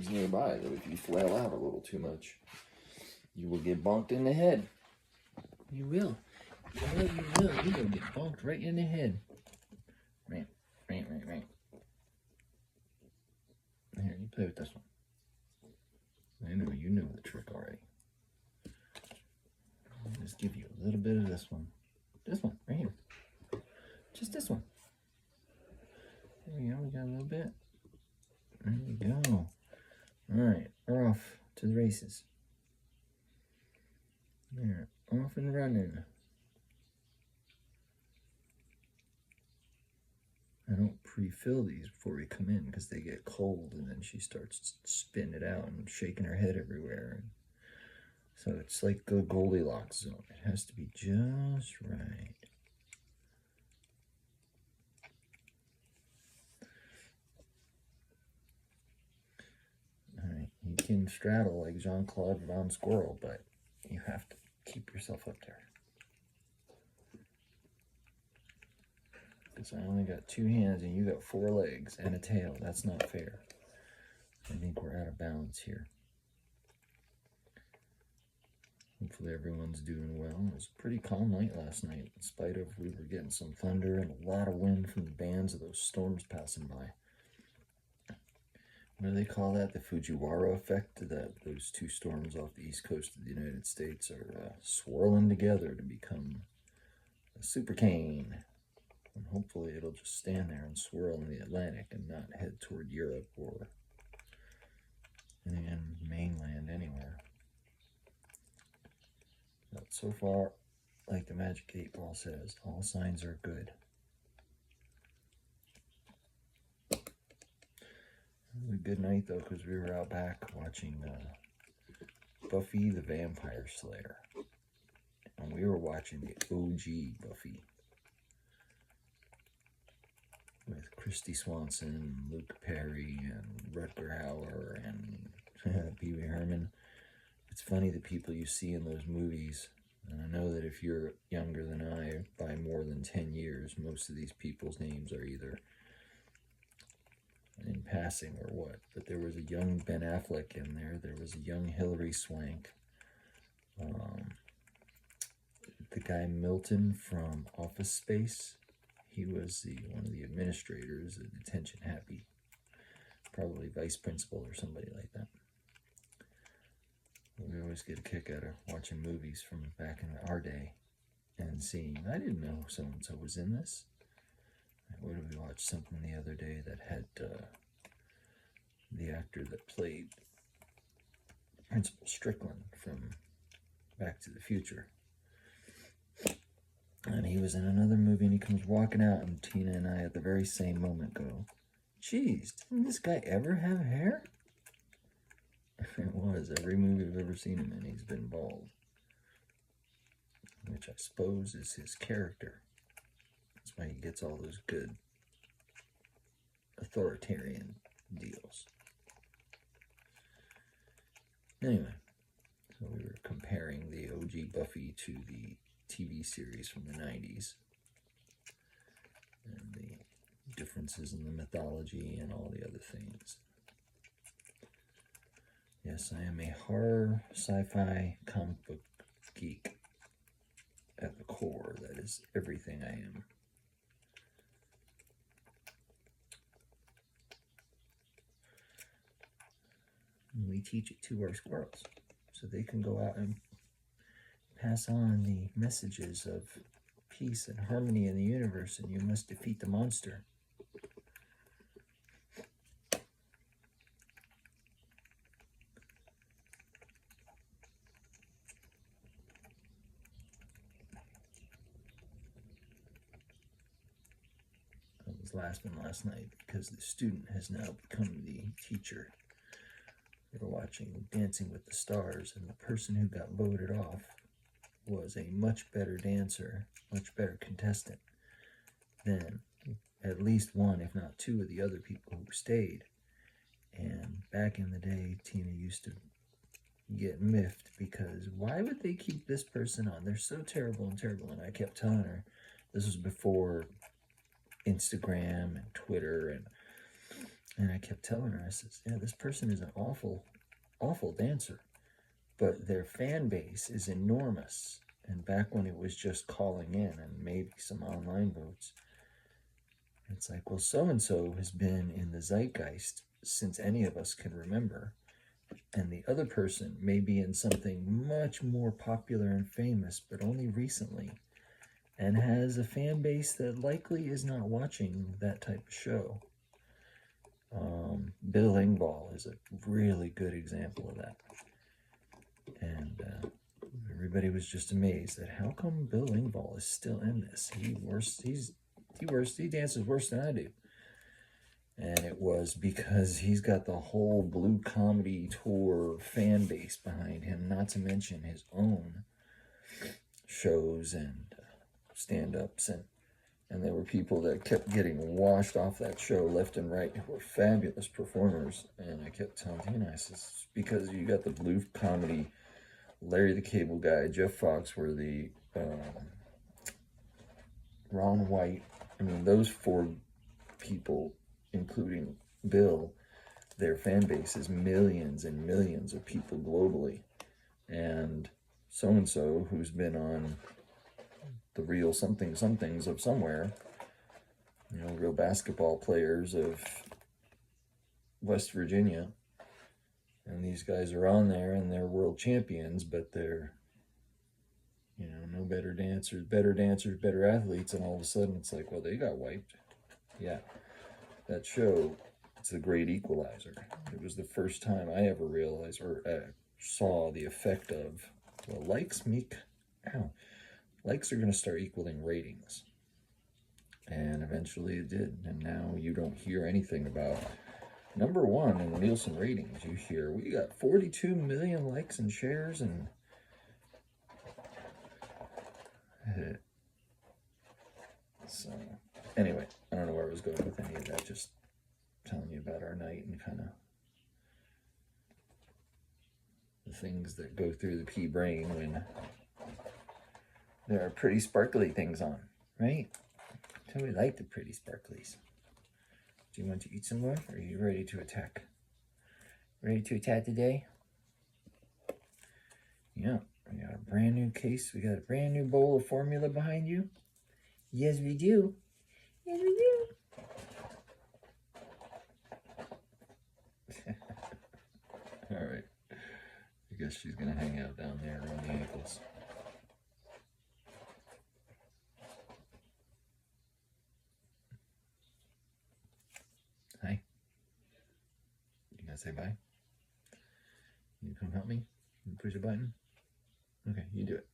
buildings nearby that if you flail out a little too much, you will get bonked in the head. You will. You will. You will get bonked right in the head. Right. Here, you play with this one. I know you know the trick already. I'll just give you a little bit of this one. This one, right here. Just this one. There we go, we got a little bit. There we go. Alright, we're off to the races. There, off and running. I don't pre-fill these before we come in because they get cold and then she starts spitting it out and shaking her head everywhere. So it's like the Goldilocks zone. It has to be just right. Alright, you can straddle like Jean-Claude Van Squirrel, but you have to keep yourself up there. Because I only got 2 hands and you got 4 legs and a tail. That's not fair. I think we're out of balance here. Hopefully everyone's doing well. It was a pretty calm night last night, in spite of we were getting some thunder and a lot of wind from the bands of those storms passing by. What do they call that? The Fujiwara effect? That those 2 storms off the east coast of the United States are swirling together to become a super cane. And hopefully it'll just stand there and swirl in the Atlantic and not head toward Europe or the mainland anywhere. But so far, like the Magic 8 Ball says, all signs are good. It was a good night though, because we were out back watching Buffy the Vampire Slayer. And we were watching the OG Buffy. With Christy Swanson, Luke Perry, and Rutger Hauer, and Pee Wee Herman. It's funny the people you see in those movies, and I know that if you're younger than I by more than 10 years, most of these people's names are either in passing or what. But there was a young Ben Affleck in there was a young Hilary Swank, the guy Milton from Office Space. He was one of the administrators at Detention Happy, probably vice principal or somebody like that. We always get a kick out of watching movies from back in our day and seeing, I didn't know so-and-so was in this. What did we watch? Something the other day that had the actor that played Principal Strickland from Back to the Future. And he was in another movie and he comes walking out and Tina and I at the very same moment go, geez, didn't this guy ever have hair? It was. Every movie I've ever seen him in, he's been bald. Which I suppose is his character. That's why he gets all those good authoritarian deals. Anyway, so we were comparing the OG Buffy to the TV series from the 90s. And the differences in the mythology and all the other things. Yes, I am a horror, sci-fi, comic book geek at the core. That is everything I am. And we teach it to our squirrels so they can go out and pass on the messages of peace and harmony in the universe, and you must defeat the monster. I was laughing last night because the student has now become the teacher. We were watching Dancing with the Stars, and the person who got voted off was a much better dancer, much better contestant than at least one, if not 2 of the other people who stayed. And back in the day, Tina used to get miffed because why would they keep this person on? They're so terrible and terrible. And I kept telling her, this was before Instagram and Twitter And I kept telling her, I says, yeah, this person is an awful, awful dancer, but their fan base is enormous. And back when it was just calling in and maybe some online votes, it's like, well, so-and-so has been in the zeitgeist since any of us can remember. And the other person may be in something much more popular and famous, but only recently, and has a fan base that likely is not watching that type of show. Bill Engvall is a really good example of that. And everybody was just amazed at how come Bill Engvall is still in this. He dances worse than I do. And it was because he's got the whole Blue Comedy Tour fan base behind him, not to mention his own shows and stand-ups. And there were people that kept getting washed off that show left and right who were fabulous performers. And I kept telling Tina, I says, because you got the Blue Comedy, Larry the Cable Guy, Jeff Foxworthy, Ron White. I mean, those four people, including Bill, their fan base is millions and millions of people globally. And so-and-so, who's been on the Real Somethings of somewhere, Real Basketball Players of West Virginia, and these guys are on there and they're world champions, but they're, no better dancers, better athletes, and all of a sudden it's like, well, they got wiped. Yeah, that show, it's a great equalizer. It was the first time I ever realized or saw the effect of, well, likes are going to start equaling ratings. And eventually it did. And now you don't hear anything about number one in the Nielsen ratings. You hear, we got 42 million likes and shares, and so anyway, I don't know where I was going with any of that. Just telling you about our night and kind of the things that go through the pea brain when there are pretty sparkly things on, right? So we like the pretty sparklies. Do you want to eat some more, or are you ready to attack? Ready to attack today? Yeah, we got a brand new case. We got a brand new bowl of formula behind you. Yes, we do. Yes, we do. All right. I guess she's going to hang out down there around the ankles. Hi. You going to say bye? You come help me? You push a button? Okay, you do it.